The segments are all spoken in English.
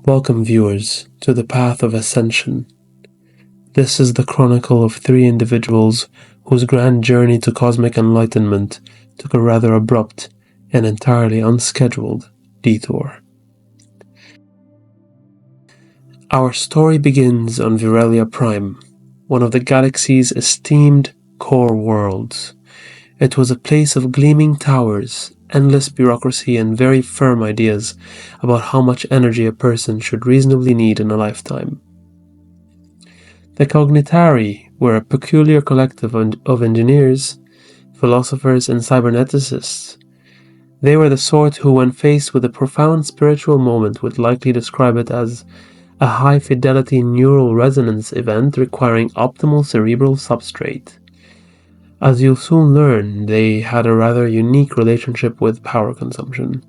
Welcome, viewers, to the path of Ascension. This is the chronicle of three individuals whose grand journey to cosmic enlightenment took a rather abrupt and entirely unscheduled detour. Our story begins on Virelia Prime, one of the galaxy's esteemed core worlds. It was a place of gleaming towers, endless bureaucracy, and very firm ideas about how much energy a person should reasonably need in a lifetime. The Cognitari were a peculiar collective of engineers, philosophers, and cyberneticists. They were the sort who, when faced with a profound spiritual moment, would likely describe it as a high-fidelity neural resonance event requiring optimal cerebral substrate. As you'll soon learn, they had a rather unique relationship with power consumption.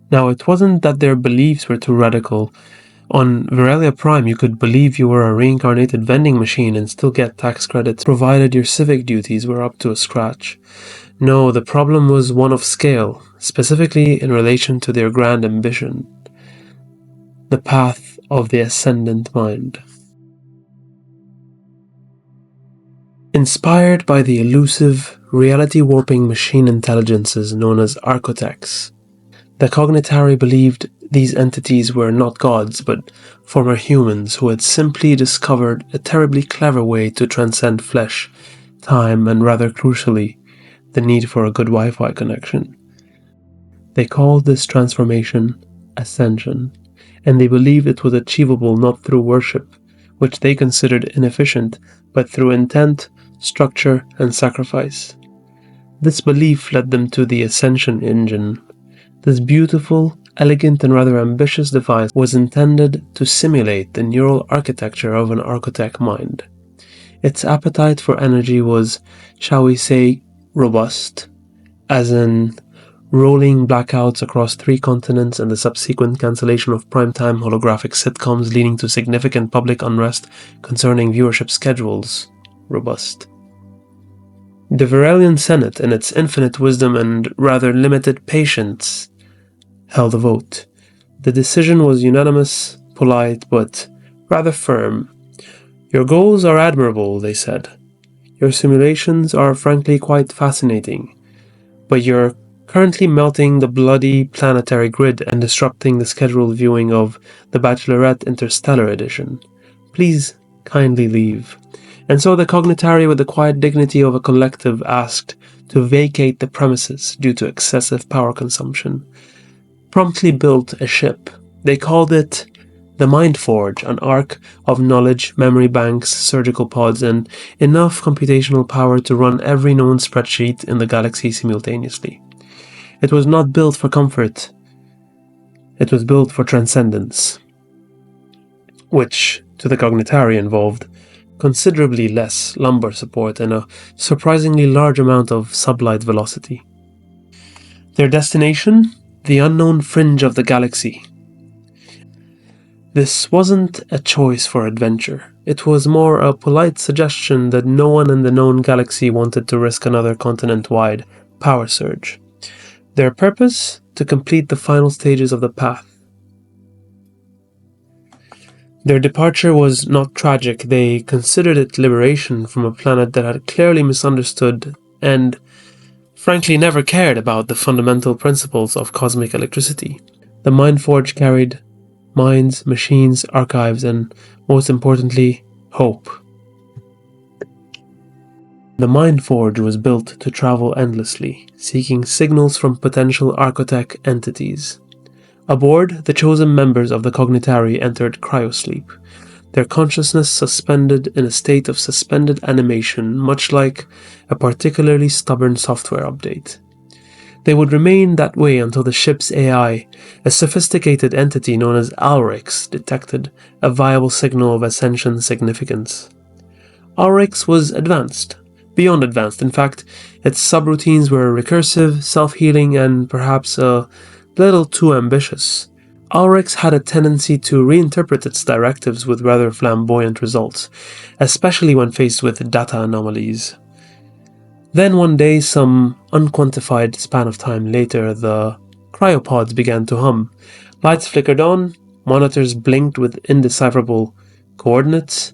Now, it wasn't that their beliefs were too radical. On Virelia Prime, you could believe you were a reincarnated vending machine and still get tax credits, provided your civic duties were up to a scratch. No, the problem was one of scale, specifically in relation to their grand ambition, the path of the ascendant mind. Inspired by the elusive, reality-warping machine intelligences known as architects, the Cognitari believed these entities were not gods, but former humans who had simply discovered a terribly clever way to transcend flesh, time, and rather crucially, the need for a good Wi-Fi connection. They called this transformation Ascension, and they believed it was achievable not through worship, which they considered inefficient, but through intent, structure, and sacrifice. This belief led them to the Ascension engine. This beautiful, elegant, and rather ambitious device was intended to simulate the neural architecture of an architect mind. Its appetite for energy was, shall we say, robust, as in rolling blackouts across 3 continents and the subsequent cancellation of primetime holographic sitcoms leading to significant public unrest concerning viewership schedules. Robust. The Virelian Senate, in its infinite wisdom and rather limited patience, held a vote. The decision was unanimous, polite, but rather firm. Your goals are admirable, they said. Your simulations are frankly quite fascinating, but you're currently melting the bloody planetary grid and disrupting the scheduled viewing of The Bachelorette Interstellar Edition. Please kindly leave. And so the Cognitari, with the quiet dignity of a collective, asked to vacate the premises due to excessive power consumption. Promptly built a ship. They called it the Mind Forge, an ark of knowledge, memory banks, surgical pods, and enough computational power to run every known spreadsheet in the galaxy simultaneously. It was not built for comfort. It was built for transcendence, which, to the Cognitari, involved considerably less lumbar support and a surprisingly large amount of sublight velocity. Their destination? The unknown fringe of the galaxy. This wasn't a choice for adventure. It was more a polite suggestion that no one in the known galaxy wanted to risk another continent-wide power surge. Their purpose? To complete the final stages of the path. Their departure was not tragic. They considered it liberation from a planet that had clearly misunderstood and, frankly, never cared about the fundamental principles of cosmic electricity. The Mind Forge carried minds, machines, archives, and, most importantly, hope. The Mind Forge was built to travel endlessly, seeking signals from potential architect entities. Aboard, the chosen members of the Cognitari entered cryosleep, their consciousness suspended in a state of suspended animation, much like a particularly stubborn software update. They would remain that way until the ship's AI, a sophisticated entity known as Alrix, detected a viable signal of Ascension significance. Alrix was advanced, beyond advanced. In fact, its subroutines were recursive, self-healing, and perhaps a little too ambitious. Alrix had a tendency to reinterpret its directives with rather flamboyant results, especially when faced with data anomalies. Then one day, some unquantified span of time later, the cryopods began to hum, Lights flickered on, monitors blinked with indecipherable coordinates.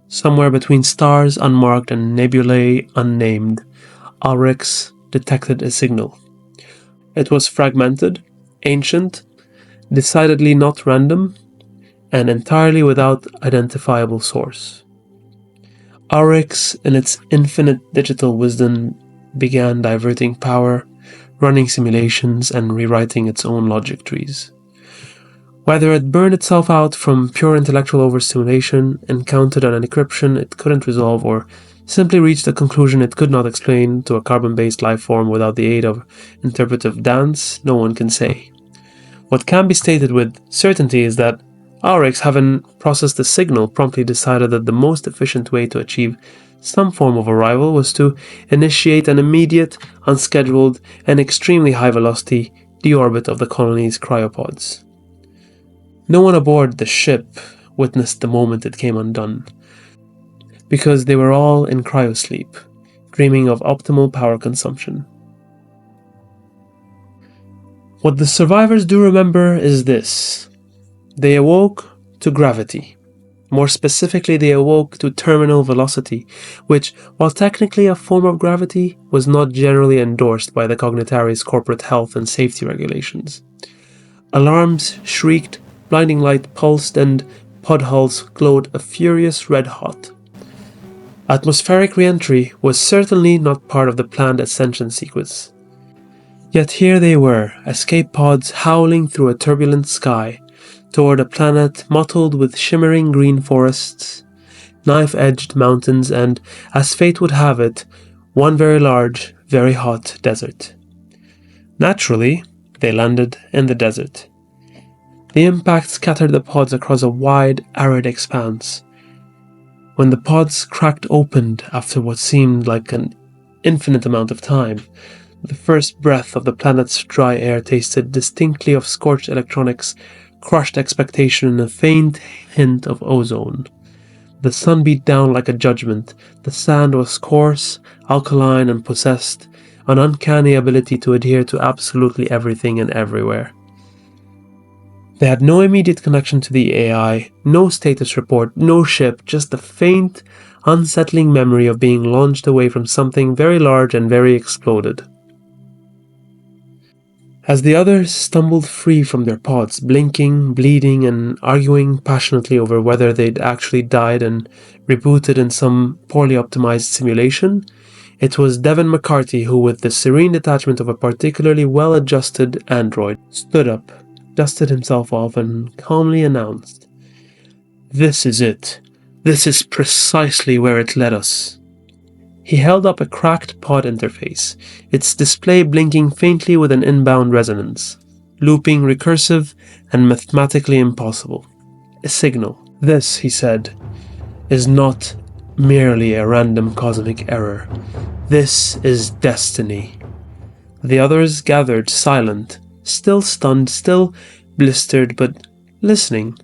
Somewhere between stars unmarked and nebulae unnamed, Ulrichs detected a signal. It was fragmented, ancient, decidedly not random, and entirely without identifiable source. Ulrichs, in its infinite digital wisdom, began diverting power, running simulations, and rewriting its own logic trees. Whether it burned itself out from pure intellectual overstimulation, encountered an encryption it couldn't resolve, or simply reached a conclusion it could not explain to a carbon-based life form without the aid of interpretive dance, no one can say. What can be stated with certainty is that Ulrichs, having processed the signal, promptly decided that the most efficient way to achieve some form of arrival was to initiate an immediate, unscheduled, and extremely high-velocity deorbit of the colony's cryopods. No one aboard the ship witnessed the moment it came undone, because they were all in cryosleep, dreaming of optimal power consumption. What the survivors do remember is this: they awoke to gravity. More specifically, they awoke to terminal velocity, which, while technically a form of gravity, was not generally endorsed by the Cognitari's corporate health and safety regulations. Alarms shrieked, blinding light pulsed, and pod hulls glowed a furious red hot. Atmospheric re-entry was certainly not part of the planned Ascension sequence. Yet here they were, escape pods howling through a turbulent sky, toward a planet mottled with shimmering green forests, knife-edged mountains, and, as fate would have it, one very large, very hot desert. Naturally, they landed in the desert. The impact scattered the pods across a wide, arid expanse. When the pods cracked open after what seemed like an infinite amount of time, the first breath of the planet's dry air tasted distinctly of scorched electronics, crushed expectation, and a faint hint of ozone. The sun beat down like a judgment. The sand was coarse, alkaline, and possessed an uncanny ability to adhere to absolutely everything and everywhere. They had no immediate connection to the AI, no status report, no ship, just the faint, unsettling memory of being launched away from something very large and very exploded. As the others stumbled free from their pods, blinking, bleeding, and arguing passionately over whether they'd actually died and rebooted in some poorly optimized simulation, it was Devin McCarthy who, with the serene detachment of a particularly well-adjusted android, stood up, dusted himself off, and calmly announced, "This is it. This is precisely where it led us." He held up a cracked pod interface, its display blinking faintly with an inbound resonance, looping, recursive, and mathematically impossible. A signal. "This," he said, "is not merely a random cosmic error. This is destiny." The others gathered, silent, still stunned, still blistered, but listening.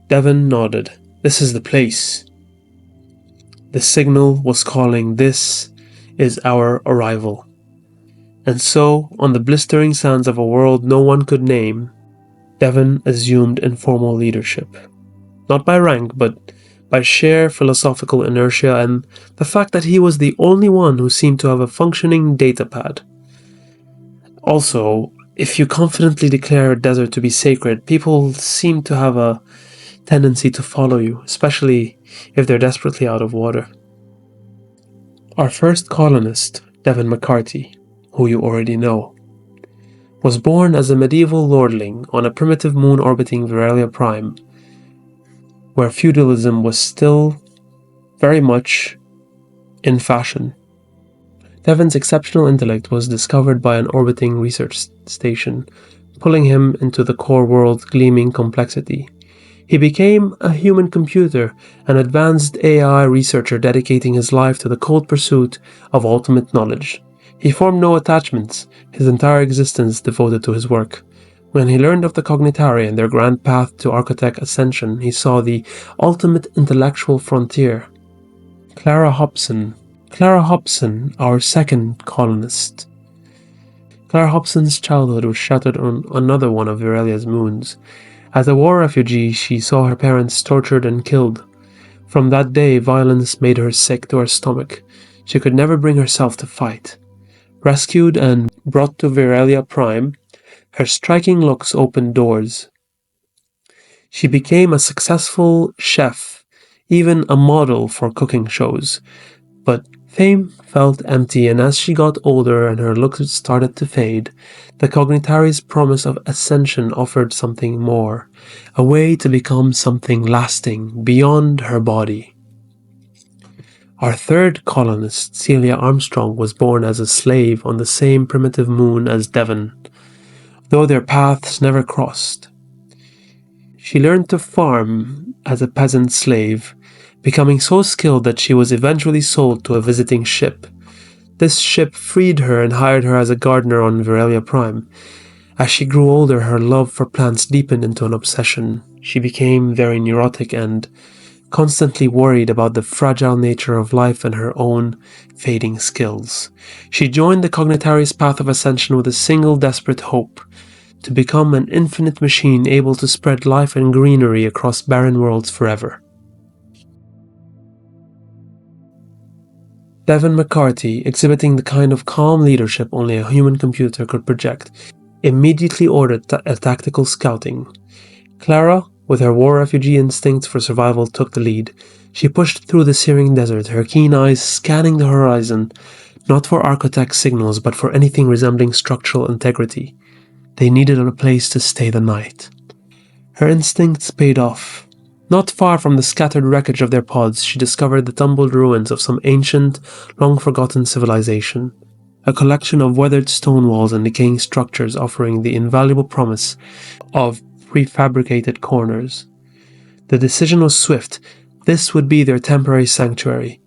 Devon nodded. "This is the place." The signal was calling. "This is our arrival." And so, on the blistering sands of a world no one could name, Devon assumed informal leadership. Not by rank, but by sheer philosophical inertia and the fact that he was the only one who seemed to have a functioning datapad. Also, if you confidently declare a desert to be sacred, people seem to have a tendency to follow you, especially if they're desperately out of water. Our first colonist, Devin McCarthy, who you already know, was born as a medieval lordling on a primitive moon orbiting Virelia Prime, where feudalism was still very much in fashion. Devin's exceptional intellect was discovered by an orbiting research station, pulling him into the core world's gleaming complexity. He became a human computer, an advanced AI researcher dedicating his life to the cold pursuit of ultimate knowledge. He formed no attachments, his entire existence devoted to his work. When he learned of the Cognitari and their grand path to architect Ascension, he saw the ultimate intellectual frontier. Clara Hobson, our second colonist. Clara Hobson's childhood was shattered on another one of Virelia's moons. As a war refugee, she saw her parents tortured and killed. From that day, violence made her sick to her stomach. She could never bring herself to fight. Rescued and brought to Virelia Prime, her striking looks opened doors. She became a successful chef, even a model for cooking shows. But fame felt empty, and as she got older and her looks started to fade, the Cognitari's promise of Ascension offered something more, a way to become something lasting beyond her body. Our third colonist, Celia Armstrong, was born as a slave on the same primitive moon as Devon, though their paths never crossed. She learned to farm as a peasant slave, becoming so skilled that she was eventually sold to a visiting ship. This ship freed her and hired her as a gardener on Virelia Prime. As she grew older, her love for plants deepened into an obsession. She became very neurotic and constantly worried about the fragile nature of life and her own fading skills. She joined the Cognitari's path of ascension with a single desperate hope: to become an infinite machine able to spread life and greenery across barren worlds forever. Devon McCarthy, exhibiting the kind of calm leadership only a human computer could project, immediately ordered a tactical scouting. Clara, with her war refugee instincts for survival, took the lead. She pushed through the searing desert, her keen eyes scanning the horizon, not for architect signals, but for anything resembling structural integrity. They needed a place to stay the night. Her instincts paid off. Not far from the scattered wreckage of their pods, she discovered the tumbled ruins of some ancient, long-forgotten civilization. A collection of weathered stone walls and decaying structures offering the invaluable promise of prefabricated corners. The decision was swift. This would be their temporary sanctuary.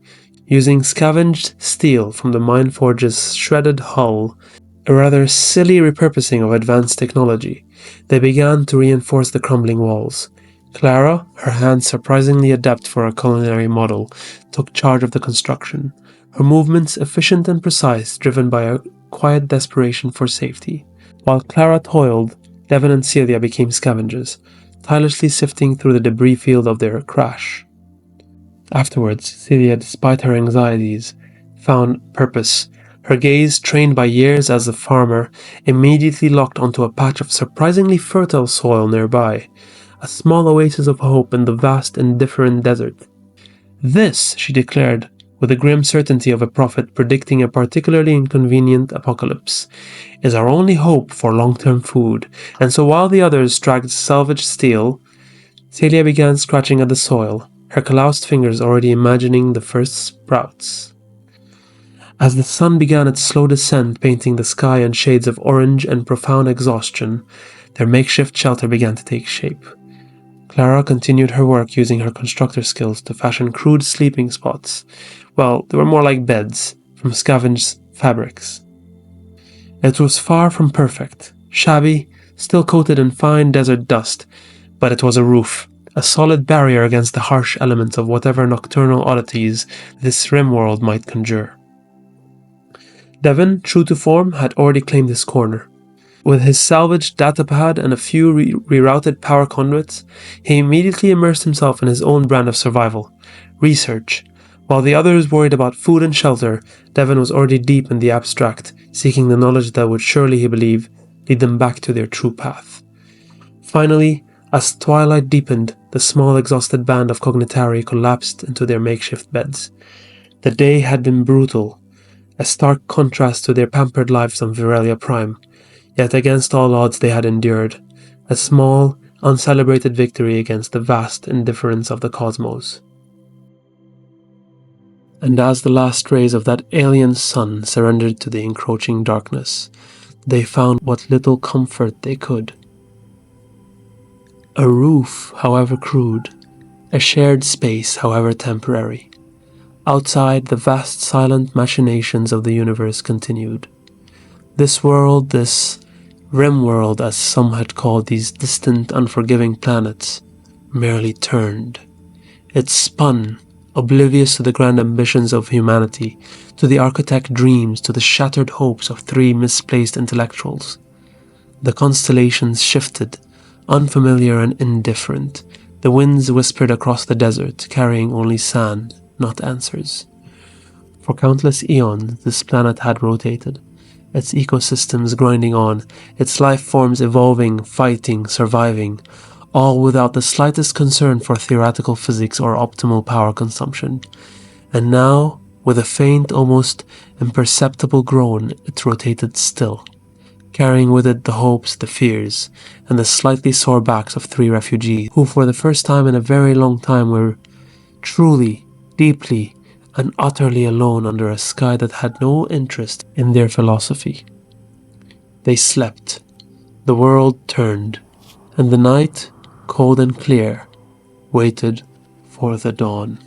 Using scavenged steel from the mine forge's shredded hull, a rather silly repurposing of advanced technology, they began to reinforce the crumbling walls. Clara, her hands surprisingly adept for a culinary model, took charge of the construction, her movements efficient and precise, driven by a quiet desperation for safety. While Clara toiled, Devon and Celia became scavengers, tirelessly sifting through the debris field of their crash. Afterwards, Celia, despite her anxieties, found purpose. Her gaze, trained by years as a farmer, immediately locked onto a patch of surprisingly fertile soil nearby, a small oasis of hope in the vast, indifferent desert. This, she declared, with the grim certainty of a prophet predicting a particularly inconvenient apocalypse, is our only hope for long-term food. And so while the others dragged salvaged steel, Celia began scratching at the soil, her calloused fingers already imagining the first sprouts. As the sun began its slow descent, painting the sky in shades of orange and profound exhaustion, their makeshift shelter began to take shape. Clara continued her work using her constructor skills to fashion crude sleeping spots. Well, they were more like beds, from scavenged fabrics. It was far from perfect, shabby, still coated in fine desert dust, but it was a roof, a solid barrier against the harsh elements of whatever nocturnal oddities this Rimworld might conjure. Devon, true to form, had already claimed his corner. With his salvaged datapad and a few rerouted power conduits, he immediately immersed himself in his own brand of survival, research. While the others worried about food and shelter, Devon was already deep in the abstract, seeking the knowledge that would surely, he believed, lead them back to their true path. Finally, as twilight deepened, the small exhausted band of Cognitari collapsed into their makeshift beds. The day had been brutal, a stark contrast to their pampered lives on Virelia Prime. Yet against all odds they had endured, a small, uncelebrated victory against the vast indifference of the cosmos. And as the last rays of that alien sun surrendered to the encroaching darkness, they found what little comfort they could. A roof, however crude, a shared space, however temporary. Outside, the vast silent machinations of the universe continued. This world, this Rimworld, as some had called these distant, unforgiving planets, merely turned. It spun, oblivious to the grand ambitions of humanity, to the architect dreams, to the shattered hopes of three misplaced intellectuals. The constellations shifted, unfamiliar and indifferent. The winds whispered across the desert, carrying only sand, not answers. For countless eons, this planet had rotated, its ecosystems grinding on, its life forms evolving, fighting, surviving, all without the slightest concern for theoretical physics or optimal power consumption. And now, with a faint, almost imperceptible groan, it rotated still, carrying with it the hopes, the fears, and the slightly sore backs of three refugees who for the first time in a very long time were truly, deeply, and utterly alone under a sky that had no interest in their philosophy. They slept, the world turned, and the night, cold and clear, waited for the dawn.